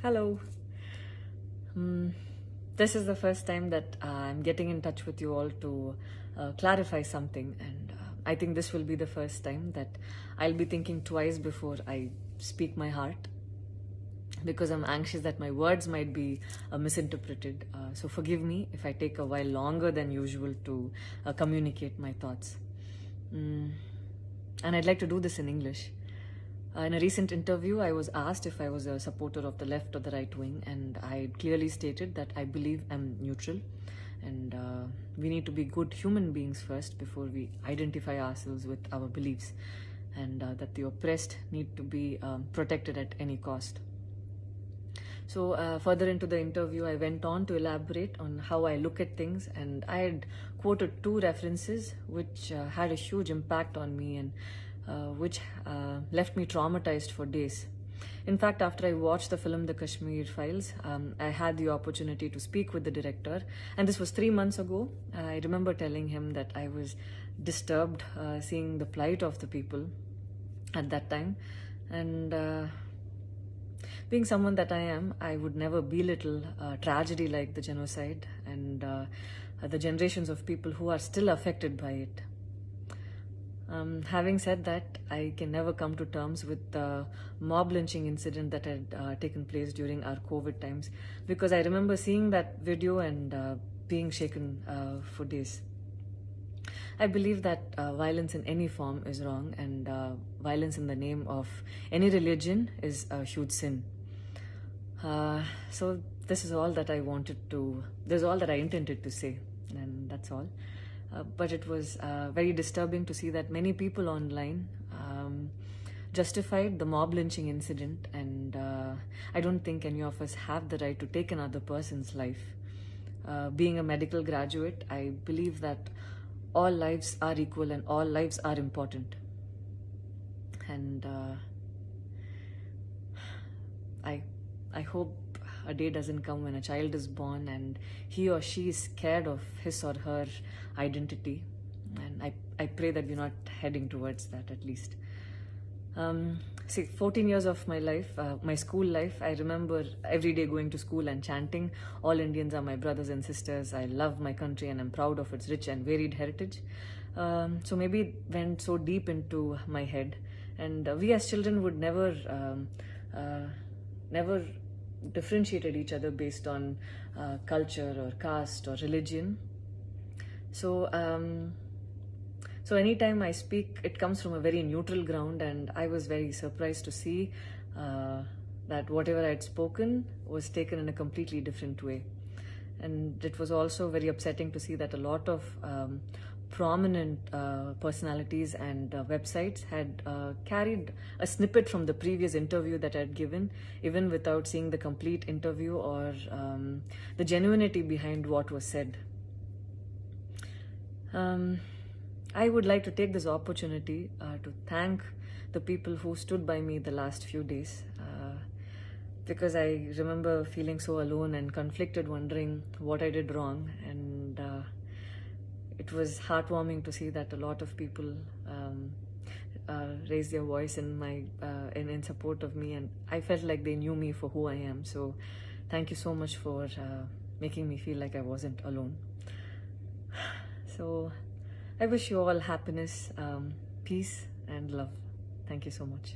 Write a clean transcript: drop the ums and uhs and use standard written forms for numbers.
Hello. This is the first time that I'm getting in touch with you all to clarify something, and I think this will be the first time that I'll be thinking twice before I speak my heart, because I'm anxious that my words might be misinterpreted. So forgive me if I take a while longer than usual to communicate my thoughts. And I'd like to do this in English. In a recent interview, I was asked if I was a supporter of the left or the right wing, and I clearly stated that I believe I'm neutral, and we need to be good human beings first before we identify ourselves with our beliefs, and that the oppressed need to be protected at any cost. So further into the interview, I went on to elaborate on how I look at things, and I had quoted two references which had a huge impact on me, and which left me traumatized for days. In fact, after I watched the film The Kashmir Files, I had the opportunity to speak with the director, and this was 3 months ago. I remember telling him that I was disturbed seeing the plight of the people at that time, and being someone that I am, I would never belittle tragedy like the genocide and the generations of people who are still affected by it. Having said that, I can never come to terms with the mob lynching incident that had taken place during our COVID times, because I remember seeing that video and being shaken for days. I believe that violence in any form is wrong, and violence in the name of any religion is a huge sin. So this is all that I intended to say, and that's all. But it was very disturbing to see that many people online justified the mob lynching incident, and I don't think any of us have the right to take another person's life. Being a medical graduate, I believe that all lives are equal and all lives are important. And I hope a day doesn't come when a child is born and he or she is scared of his or her identity, and I pray that we're not heading towards that, at least. 14 years of my life, my school life, I remember every day going to school and chanting, "All Indians are my brothers and sisters. I love my country and I'm proud of its rich and varied heritage." So maybe it went so deep into my head, and we as children would never differentiated each other based on culture or caste or religion. So anytime I speak, it comes from a very neutral ground, and I was very surprised to see that whatever I had spoken was taken in a completely different way. And it was also very upsetting to see that a lot of prominent personalities and websites had carried a snippet from the previous interview that I had given, even without seeing the complete interview or the genuinity behind what was said. I would like to take this opportunity to thank the people who stood by me the last few days, because I remember feeling so alone and conflicted, wondering what I did wrong, and it was heartwarming to see that a lot of people raised their voice in support of me, and I felt like they knew me for who I am. So thank you so much for making me feel like I wasn't alone. So I wish you all happiness, peace and love. Thank you so much.